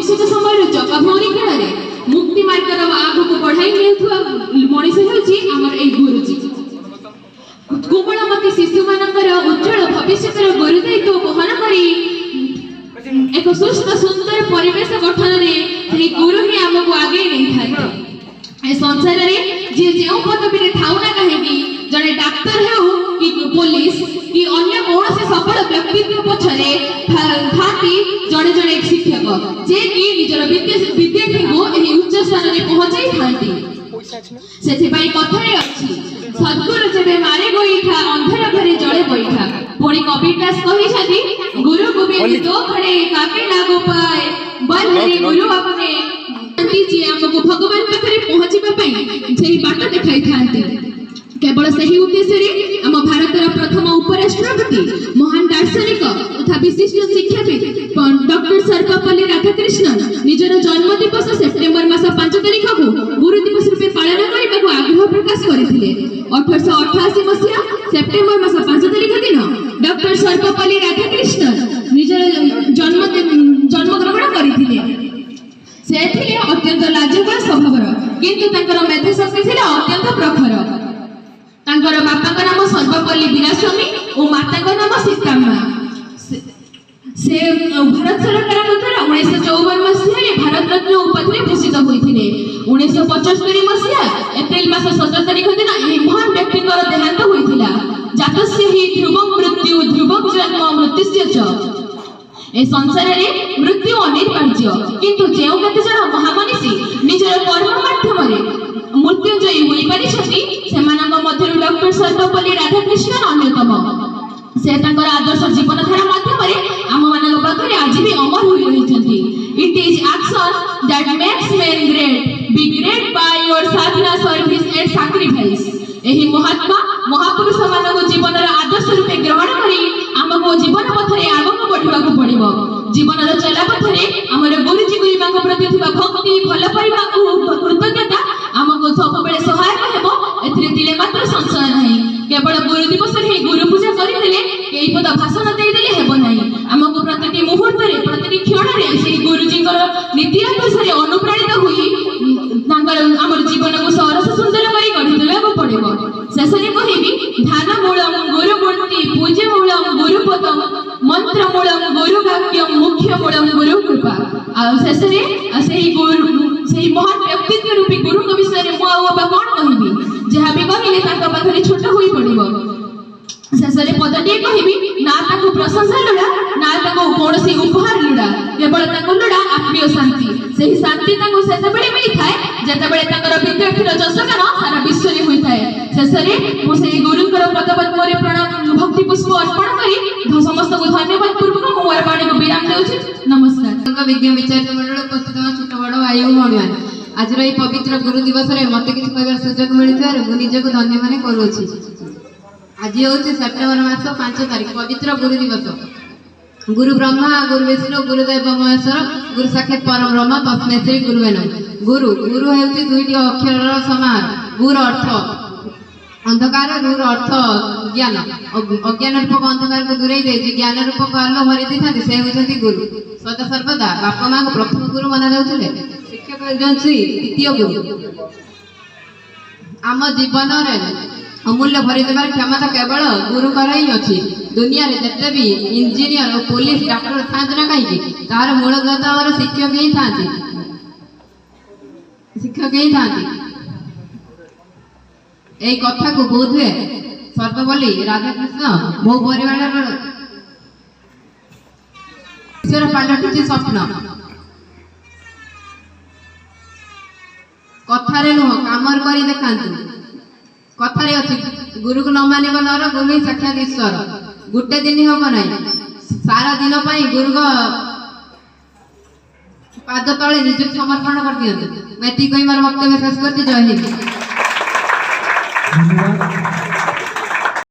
भविष्य समय चकाभौरी खेल मुक्ति मार्गर आग को बढ़ाई मनीष होमर गुरुजी कोमलमती शिशु मानकर उज्जवल भविष्य गुरुदायित्व वहन कर एक सुस्थ सुंदर परिवेश गठन में गुरु ही आमको आगे नहीं था संसार में जे जो पदवी थाऊ ना कहीं जड़े डाक्तर हो कि पुलिस कि अन्य कौन से सफल व्यक्तित्व पछरे थाती जड़े जड़े शिक्षक जे कि निजर विद्यार्थी को एही उच्च स्थान रे पहुंचाई थांती सेथि पई कथारे अछि सद्गुरु जेबे मारे गोईठा अंधेर घरे जड़े बैठा पुणी कविदास कहि छथि गुरु गोविंद दो खड़े काके लागो पाए बलहरी गुरु अपने जी हमको भगवान पाखरे पहुंचीबा पई जेही बाट देखाई थांती केवल सही उद्देश्य रे हम भारतर प्रथम उपराष्ट्रपति महान दार्शनिक तथा विशिष्ट शिक्षाविद डॉक्टर सर्वपल्ली राधाकृष्णन निजर जन्म दिवस सेप्टेम्बर मास 5 तारिख को गुरु दिवस रूपे पालन करने को आग्रह प्रकाश करथिले 1888 मसिया सेप्टेम्बर मास 5 तारिख दिन डॉक्टर सर्वपल्ली राधाकृष्णन निजर जन्म ग्रहण करथिले से थिले अत्यंत लाजवाब स्वभावर किंतु तांकर मेधाशक्ति थिला अत्यंत प्रखर तांकर बापा का नाम सर्वपल्ली वीरास्वामी और माता का नाम सीताम्मा से भारत सरकार द्वारा 1954 मसीह भारत रत्न उपाधि भूषित होइथिले 1975 मसीह एप्रिल मास 17 तारिख दिन एही महान व्यक्तिकर देहांत होइथिला जातस्य हि ध्रुवं मृत्यु ध्रुवं जन्म मृत्युस्य च ए संसार रे मृत्यु अनिवार्य किंतु जेउ केते जण महामनीषी निजर कर्म माध्यम रे मृत्युंजयी होई पारि छथि सेमानक मध्य डॉक्टर सर्वपल्ली राधाकृष्णन अन्यतम से तांकर आदर्श जीवन धारा माध्यम रे आम मानक पाखरे आज भी अमर होई रहिछथि it is action that makes man great be great by your साधना सर्विस एंड सैक्रिफाइस एही महात्मा महापुरुष मानक जीवन आदर्श रूपे ग्रहण करी आमको जीवन पथरे आगक बढ़िबाकू पड़िबो जीवन चला पथरे हमर गुरुजी गुरुमाक प्रति थिबा भक्ति भल पाइबा और कृतज्ञता आमको सब बेले सहायक हेबो एथिरे दिले मात्र संशय नाही केवल गुरु दिवस रे गुरु पूजा करि देले केई पद भाषण देई देले हेबो नाही आमको प्रत्येक मुहूर्त रे प्रत्येक क्षण रे सेही गुरुजी कर नीति आदर्श रे अनुप्राणित होई तांकर हमर जीवन को सरस सुंदर करी गढ़ी देबा पड़िबो शेषरे कहिबी ध्यान मूलम गुरु मूर्ति पूज्य मूलम गुरुपदम मंत्र मूलम गुरु वाक्यम मुख्य मूलम गुरु कृपा आ शेषरे सेही गुरु सेही महान व्यक्तित्व रूपी गुरु के विषय रे मो आबा कोन कहिबी जहा भी कहिले ताका पाखरे छोट होई पड़िबो शेषरे पदटी कहिबी ना ताको प्रशंसा लोड़ा ना ताको कोनसी उपहार लोड़ा केवल ताको लोड़ा आत्मीय शांति सेही शांति ताको शेष बेले मिली थाए जेते बेले ताकर विद्यार्थीर जसगान सारा विश्व रे होई थाए शेषरे मो सेही गुरुकर पदपद्म रे प्रणाम भक्ति पुष्प अर्पण करी समस्त को धन्यवाद पूर्वक मो मोर बाणी को विराम देउछि नमस्कार विज्ञान विचार मंडल उपस्थित छोट बड़ भाई और भौणी आज ये पवित्र गुरु दिवस रे मते किछ कहबार सुयोग मिलिथार मु निजको धन्य माने करूछि आज होछि सेप्टेम्बर मास 5 तारिख पवित्र गुरु दिवस गुरु ब्रह्मा गुरु विष्णु गुरुदेव महेश्वर गुरु साक्षात परम ब्रह्म तस्मै श्री गुरुवे नमः गुरु गुरु हेउछि दुईटी अक्षरर समाहार गुरु अर्थ अंधकार गुरु अर्थ ज्ञान अज्ञान रूपक अंधकार को दूरे दे ज्ञान रूपक आलो भरी देथांती से होछंती गुरु सदा सर्वदा बापा मां को प्रथम गुरु माना जाउछले शिक्षक हेउछंती द्वितीय गुरु आम जीवन रे अमूल्य भरी देवार क्षमता केवल गुरु ही अच्छी दुनिया रे जते भी इंजीनियर और पुलिस डॉक्टर थांती ना कहीं तार मूलगत और शिक्षक ही थांती এই কথা को बोध हुए सर्वपल्ली राधाकृष्ण मो परिवार ईश्वर पालटिछि स्वप्न कथारे नुह कामर करी देखांतु कथारे अछि गुरु को न मानिब नर गुरु ही साक्षात ईश्वर गुटे दिन हम ना सारा दिन पाई गुरु को पाद तले निज समर्पण कर दियंतु मैं ती कहि मार वक्तव्य शेष करती जय हिंद।